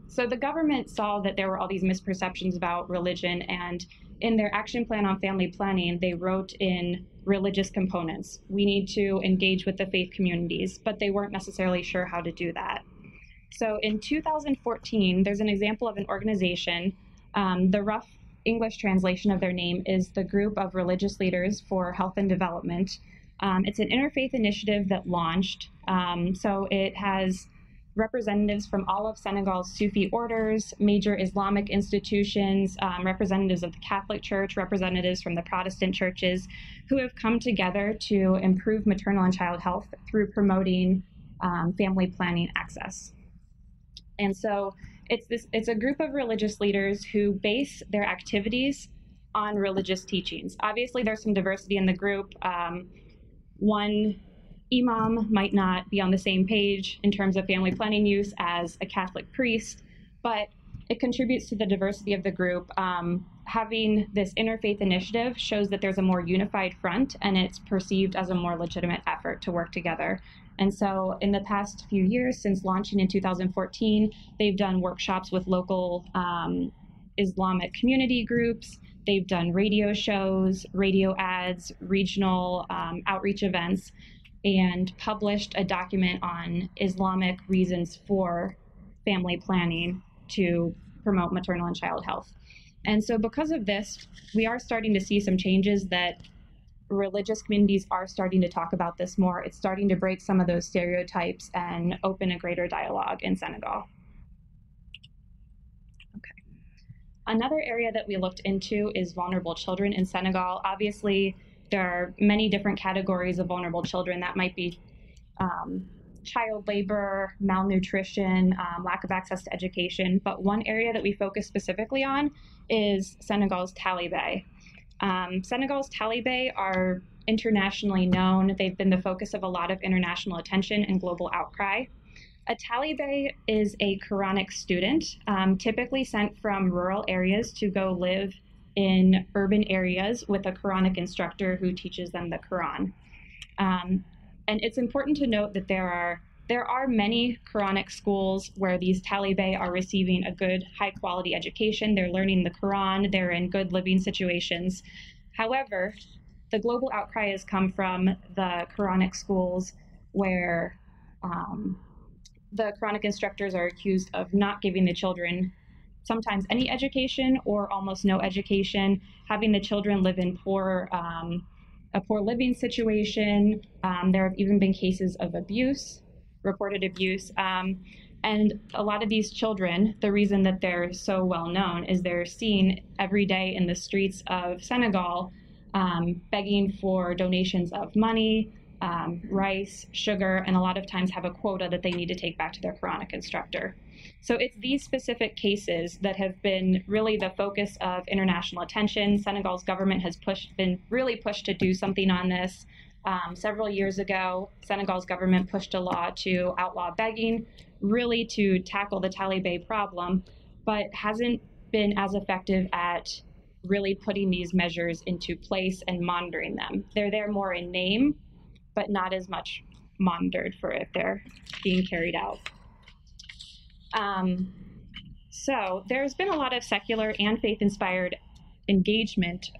So the government saw that there were all these misperceptions about religion, and in their action plan on family planning, they wrote in religious components. We need to engage with the faith communities, but they weren't necessarily sure how to do that. So in 2014, there's an example of an organization. The rough English translation of their name is the Group of Religious Leaders for Health and Development. It's an interfaith initiative that launched. So it has representatives from all of Senegal's Sufi orders, major Islamic institutions, representatives of the Catholic Church, representatives from the Protestant churches, who have come together to improve maternal and child health through promoting family planning access. And so it's a group of religious leaders who base their activities on religious teachings. Obviously, there's some diversity in the group. One imam might not be on the same page in terms of family planning use as a Catholic priest, but it contributes to the diversity of the group. Having this interfaith initiative shows that there's a more unified front, and it's perceived as a more legitimate effort to work together. And so in the past few years, since launching in 2014, they've done workshops with local Islamic community groups. They've done radio shows, radio ads, regional outreach events, and published a document on Islamic reasons for family planning to promote maternal and child health. And so because of this, we are starting to see some changes that religious communities are starting to talk about this more. It's starting to break some of those stereotypes and open a greater dialogue in Senegal. Okay. Another area that we looked into is vulnerable children in Senegal. Obviously, there are many different categories of vulnerable children. That might be child labor, malnutrition, lack of access to education. But one area that we focus specifically on is Senegal's talibé. Senegal's talibé are internationally known. They've been the focus of a lot of international attention and global outcry. A talibé is a Quranic student, typically sent from rural areas to go live in urban areas with a Quranic instructor who teaches them the Quran. And it's important to note that there are there are many Quranic schools where these Taliban are receiving a good, high-quality education. They're learning the Quran. They're in good living situations. However, the global outcry has come from the Quranic schools where the Quranic instructors are accused of not giving the children sometimes any education or almost no education, having the children live in a poor living situation. There have even been cases of abuse, reported abuse. And a lot of these children, the reason that they're so well known is they're seen every day in the streets of Senegal begging for donations of money, rice, sugar, and a lot of times have a quota that they need to take back to their Quranic instructor. So it's these specific cases that have been really the focus of international attention. Senegal's government has been really pushed to do something on this. Several years ago, Senegal's government pushed a law to outlaw begging, really to tackle the Taliban problem, but hasn't been as effective at really putting these measures into place and monitoring them. They're there more in name, but not as much monitored for if they're being carried out. So there's been a lot of secular and faith-inspired engagement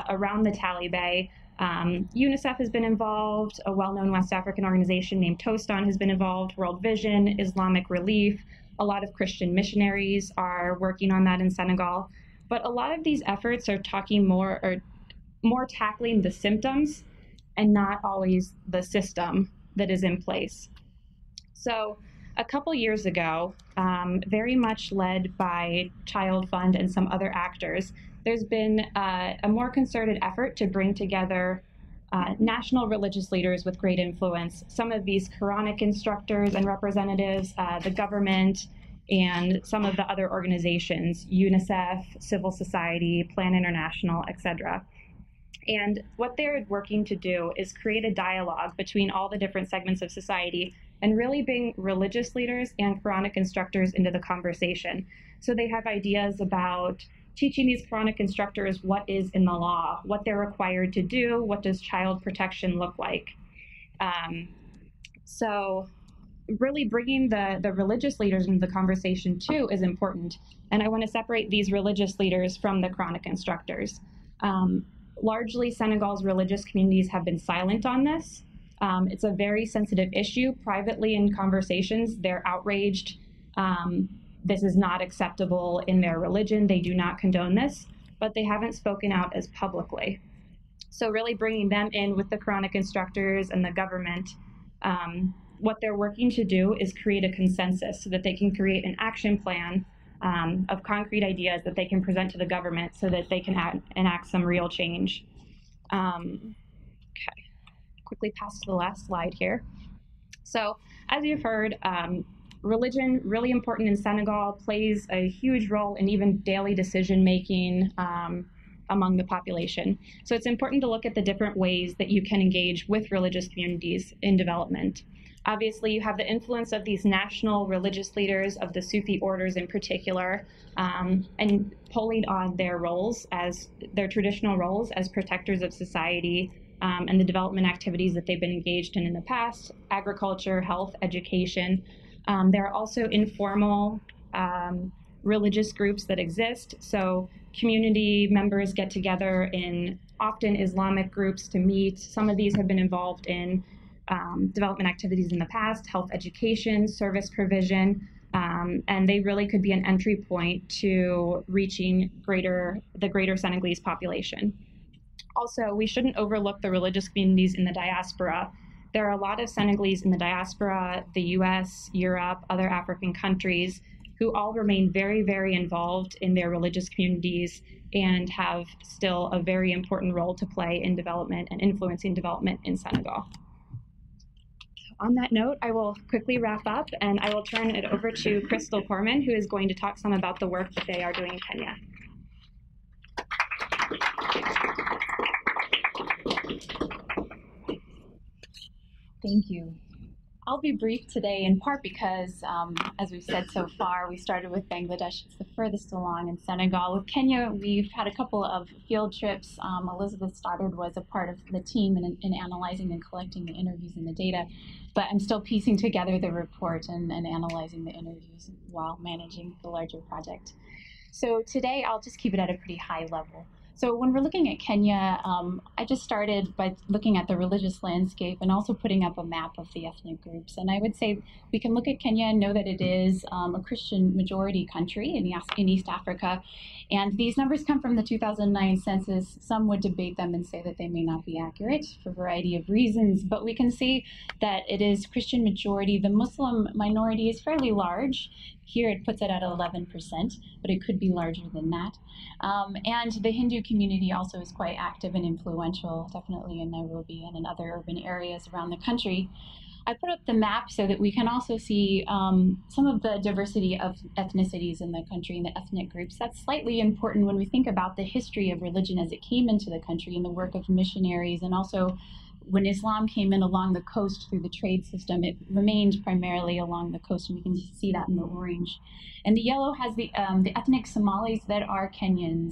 around the Taliban. UNICEF has been involved, a well-known West African organization named Tostan has been involved, World Vision, Islamic Relief, a lot of Christian missionaries are working on that in Senegal. But a lot of these efforts are talking more tackling the symptoms and not always the system that is in place. So a couple years ago, very much led by Child Fund and some other actors, there's been a more concerted effort to bring together national religious leaders with great influence, some of these Quranic instructors and representatives, the government, and some of the other organizations, UNICEF, civil society, Plan International, etc. And what they're working to do is create a dialogue between all the different segments of society and really bring religious leaders and Quranic instructors into the conversation. So they have ideas about teaching these Quranic instructors what is in the law, what they're required to do, what does child protection look like. So really bringing the religious leaders into the conversation too is important. And I want to separate these religious leaders from the Quranic instructors. Largely, Senegal's religious communities have been silent on this. It's a very sensitive issue. Privately in conversations, they're outraged. This is not acceptable in their religion. They do not condone this, but they haven't spoken out as publicly. So really bringing them in with the Quranic instructors and the government, what they're working to do is create a consensus so that they can create an action plan of concrete ideas that they can present to the government so that they can enact some real change. Okay, quickly pass to the last slide here. So as you've heard, religion, really important in Senegal, plays a huge role in even daily decision-making among the population. So it's important to look at the different ways that you can engage with religious communities in development. Obviously, you have the influence of these national religious leaders, of the Sufi orders in particular, and pulling on their roles as their traditional roles as protectors of society and the development activities that they've been engaged in the past, agriculture, health, education. There are also informal religious groups that exist. So community members get together in often Islamic groups to meet. Some of these have been involved in development activities in the past, health education, service provision, and they really could be an entry point to reaching the greater Senegalese population. Also, we shouldn't overlook the religious communities in the diaspora. There are a lot of Senegalese in the diaspora, the US, Europe, other African countries, who all remain very, very involved in their religious communities and have still a very important role to play in development and influencing development in Senegal. On that note, I will quickly wrap up and I will turn it over to Crystal Corman, who is going to talk some about the work that they are doing in Kenya. Thank you. I'll be brief today, in part because, as we've said so far, we started with Bangladesh. It's the furthest along in Senegal. With Kenya, we've had a couple of field trips. Elizabeth Stoddard was a part of the team in analyzing and collecting the interviews and the data, but I'm still piecing together the report and analyzing the interviews while managing the larger project. So today, I'll just keep it at a pretty high level. So when we're looking at Kenya, I just started by looking at the religious landscape and also putting up a map of the ethnic groups. And I would say we can look at Kenya and know that it is a Christian majority country in East Africa. And these numbers come from the 2009 census. Some would debate them and say that they may not be accurate for a variety of reasons, but we can see that it is Christian majority. The Muslim minority is fairly large. Here it puts it at 11%, but it could be larger than that. And the Hindu community also is quite active and influential, definitely in Nairobi and in other urban areas around the country. I put up the map so that we can also see some of the diversity of ethnicities in the country and the ethnic groups. That's slightly important when we think about the history of religion as it came into the country and the work of missionaries, and also when Islam came in along the coast through the trade system, it remained primarily along the coast, and we can see that in the orange. And the yellow has the ethnic Somalis that are Kenyan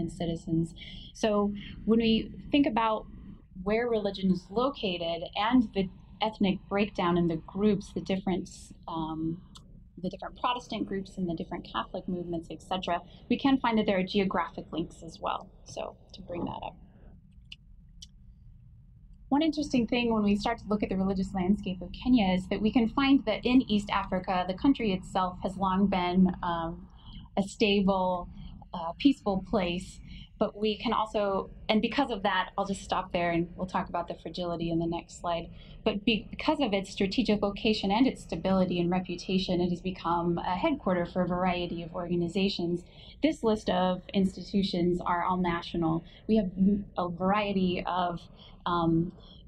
citizens. So when we think about where religion is located and the ethnic breakdown in the groups, the different Protestant groups and the different Catholic movements, etc., we can find that there are geographic links as well. So to bring that up. One interesting thing when we start to look at the religious landscape of Kenya is that we can find that in East Africa, the country itself has long been a stable, peaceful place. But we can also, and because of that, I'll just stop there and we'll talk about the fragility in the next slide. But because of its strategic location and its stability and reputation, it has become a headquarter for a variety of organizations. This list of institutions are all national. We have a variety of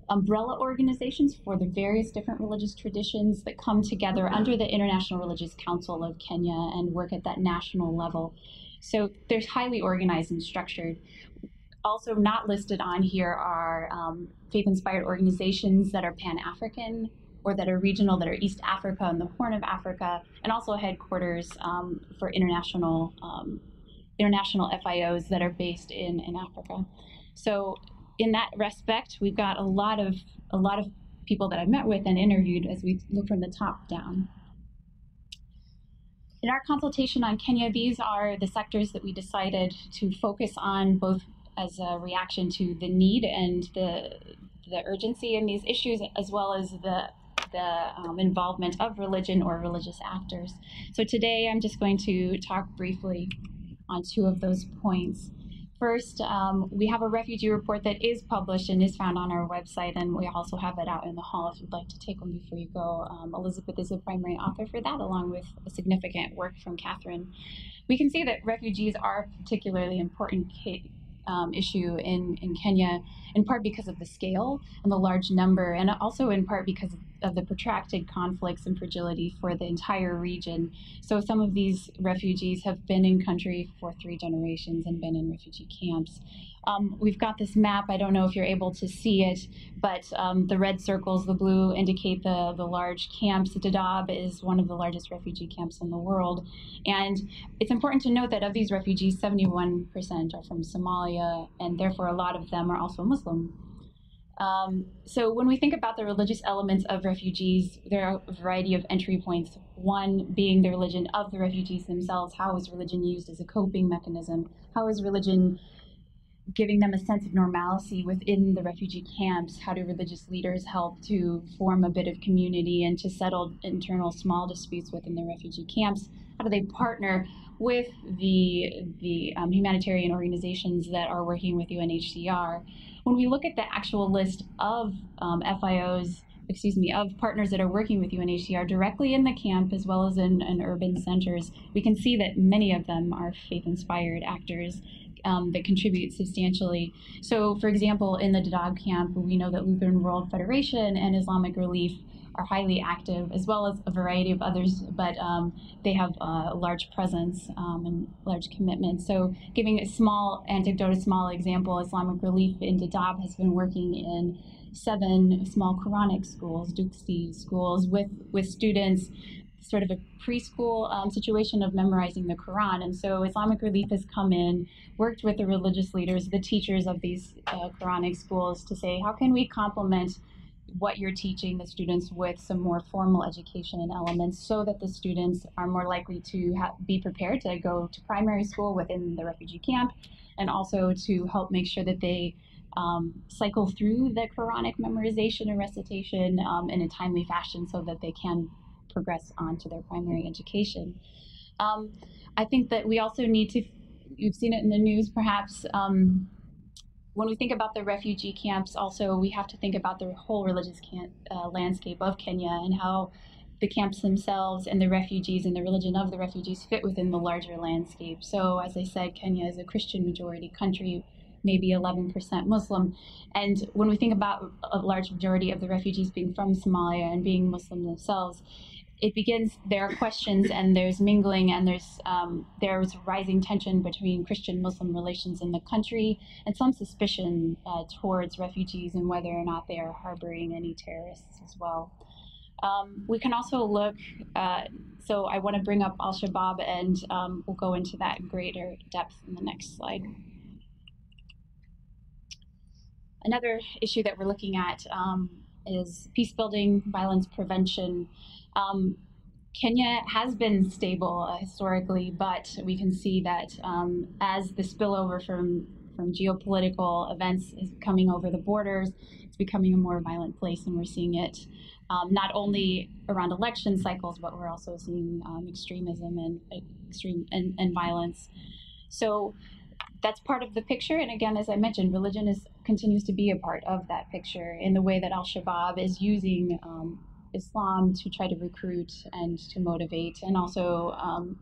umbrella organizations for the various different religious traditions that come together under the International Religious Council of Kenya and work at that national level. So they're highly organized and structured. Also not listed on here are faith-inspired organizations that are Pan-African or that are regional, that are East Africa and the Horn of Africa, and also headquarters for international FIOs that are based in Africa. So in that respect, we've got a lot of people that I've met with and interviewed as we look from the top down. In our consultation on Kenya, these are the sectors that we decided to focus on, both as a reaction to the need and the urgency in these issues, as well as the involvement of religion or religious actors. So today I'm just going to talk briefly on two of those points. First, we have a refugee report that is published and is found on our website, and we also have it out in the hall if you'd like to take one before you go. Elizabeth is the primary author for that, along with a significant work from Catherine. We can see that refugees are a particularly important issue in Kenya, in part because of the scale and the large number, and also in part because of the protracted conflicts and fragility for the entire region. So some of these refugees have been in country for 3 generations and been in refugee camps. We've got this map. I don't know if you're able to see it, but the red circles, the blue, indicate the large camps. Dadaab is one of the largest refugee camps in the world. And it's important to note that of these refugees, 71% are from Somalia, and therefore a lot of them are also Muslim. So when we think about the religious elements of refugees, there are a variety of entry points. One being the religion of the refugees themselves. How is religion used as a coping mechanism? How is religion giving them a sense of normalcy within the refugee camps? How do religious leaders help to form a bit of community and to settle internal small disputes within the refugee camps? How do they partner with the humanitarian organizations that are working with UNHCR? When we look at the actual list of of partners that are working with UNHCR directly in the camp as well as in urban centers, we can see that many of them are faith-inspired actors. that contribute substantially. So, for example, in the Dadaab camp, we know that Lutheran World Federation and Islamic Relief are highly active, as well as a variety of others, but they have a large presence and large commitment. So, giving a small anecdote, a small example, Islamic Relief in Dadaab has been working in 7 small Quranic schools, Duksi schools, with students, sort of a preschool situation of memorizing the Quran. And so Islamic Relief has come in, worked with the religious leaders, the teachers of these Quranic schools to say, how can we complement what you're teaching the students with some more formal education and elements so that the students are more likely to be prepared to go to primary school within the refugee camp, and also to help make sure that they cycle through the Quranic memorization and recitation in a timely fashion so that they can progress on to their primary education. I think that we also need to, you've seen it in the news perhaps, when we think about the refugee camps, also we have to think about the whole religious landscape of Kenya and how the camps themselves and the refugees and the religion of the refugees fit within the larger landscape. So as I said, Kenya is a Christian majority country, maybe 11% Muslim. And when we think about a large majority of the refugees being from Somalia and being Muslim themselves, it begins, there are questions and there's mingling and there's rising tension between Christian-Muslim relations in the country and some suspicion towards refugees and whether or not they are harboring any terrorists as well. We can also look, so I want to bring up Al-Shabaab, and we'll go into that in greater depth in the next slide. Another issue that we're looking at is peace building, violence prevention. Kenya has been stable historically, but we can see that as the spillover from geopolitical events is coming over the borders, it's becoming a more violent place, and we're seeing it not only around election cycles, but we're also seeing extremism and violence. So that's part of the picture. And again, as I mentioned, religion continues to be a part of that picture in the way that Al-Shabaab is using Islam to try to recruit and to motivate, and also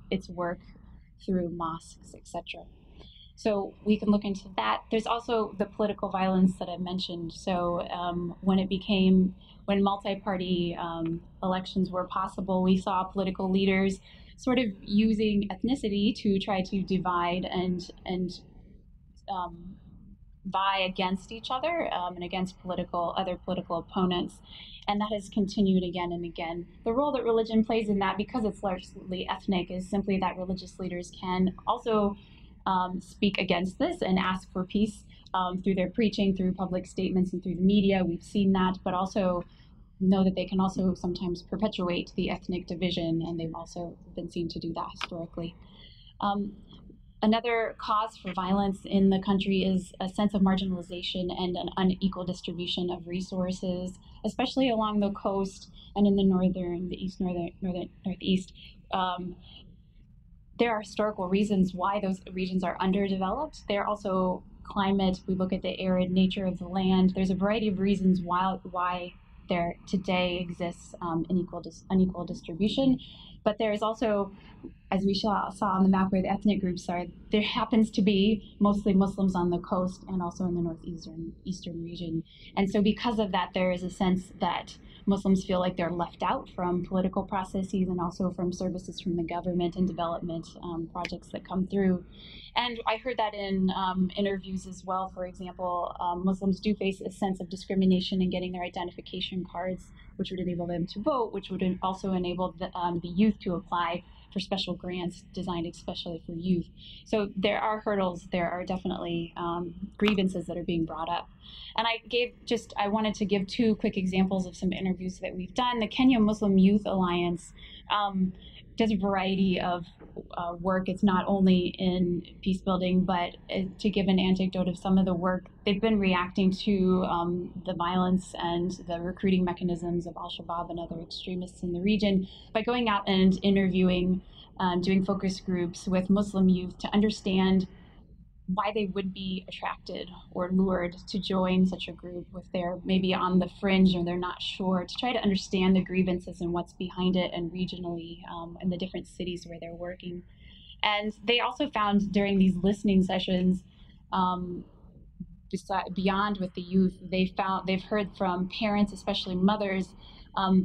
its work through mosques, etc. So we can look into that. There's also the political violence that I mentioned. So when multi-party elections were possible, we saw political leaders sort of using ethnicity to try to divide and vie against each other and against other political opponents. And that has continued again and again. The role that religion plays in that, because it's largely ethnic, is simply that religious leaders can also speak against this and ask for peace through their preaching, through public statements, and through the media. We've seen that, but also know that they can also sometimes perpetuate the ethnic division, and they've also been seen to do that historically. Another cause for violence in the country is a sense of marginalization and an unequal distribution of resources, especially along the coast and in the northeast. There are historical reasons why those regions are underdeveloped. There are also climate. We look at the arid nature of the land. There's a variety of reasons why there today exists unequal distribution. But there is also, as we saw on the map where the ethnic groups are, there happens to be mostly Muslims on the coast and also in the northeastern region. And so because of that, there is a sense that Muslims feel like they're left out from political processes and also from services from the government and development projects that come through. And I heard that in interviews as well. For example, Muslims do face a sense of discrimination in getting their identification cards, which would enable them to vote, which would also enable the youth to apply for special grants designed especially for youth. So there are hurdles, there are definitely grievances that are being brought up. And I wanted to give 2 quick examples of some interviews that we've done. The Kenya Muslim Youth Alliance does a variety of work. It's not only in peace building, but to give an anecdote of some of the work, they've been reacting to the violence and the recruiting mechanisms of Al-Shabaab and other extremists in the region by going out and interviewing, doing focus groups with Muslim youth to understand why they would be attracted or lured to join such a group if they're maybe on the fringe or they're not sure, to try to understand the grievances and what's behind it, and regionally in the different cities where they're working. And they also found during these listening sessions, beyond with the youth, they've heard from parents, especially mothers,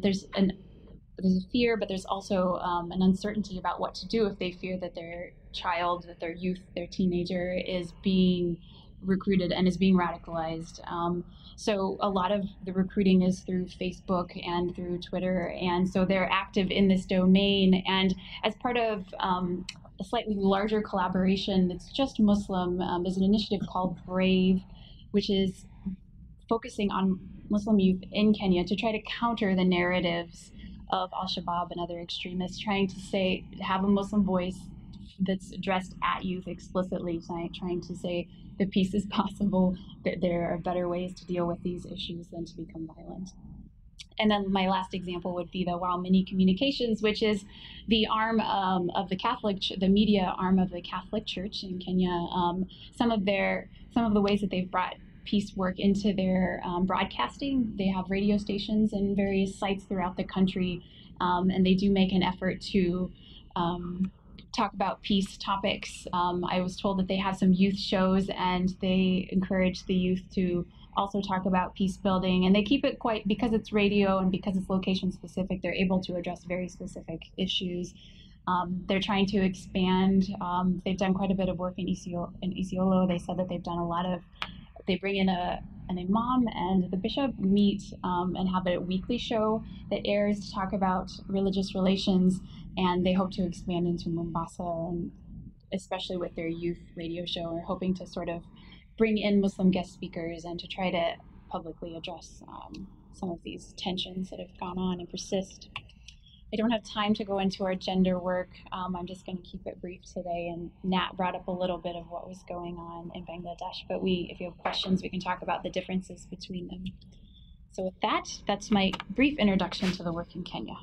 there's a fear, but there's also an uncertainty about what to do if they fear that their child, that their youth, their teenager is being recruited and is being radicalized. So a lot of the recruiting is through Facebook and through Twitter, and so they're active in this domain. And as part of a slightly larger collaboration that's just Muslim, there's an initiative called Brave, which is focusing on Muslim youth in Kenya to try to counter the narratives of Al-Shabaab and other extremists, trying to have a Muslim voice that's addressed at youth explicitly, trying to say that peace is possible, that there are better ways to deal with these issues than to become violent. And then my last example would be the Wow Mini Communications, which is the arm of the media arm of the Catholic Church in Kenya. Some of the ways that they've brought peace work into their broadcasting. They have radio stations and various sites throughout the country, and they do make an effort to talk about peace topics. I was told that they have some youth shows, and they encourage the youth to also talk about peace building, and they keep it because it's radio and because it's location specific, they're able to address very specific issues. They're trying to expand. They've done quite a bit of work in Isiolo. They said that they bring in an imam and the bishop meet and have a weekly show that airs to talk about religious relations, and they hope to expand into Mombasa, and especially with their youth radio show, are hoping to sort of bring in Muslim guest speakers and to try to publicly address some of these tensions that have gone on and persist. I don't have time to go into our gender work. I'm just going to keep it brief today. And Nat brought up a little bit of what was going on in Bangladesh, but if you have questions, we can talk about the differences between them. So with that, that's my brief introduction to the work in Kenya.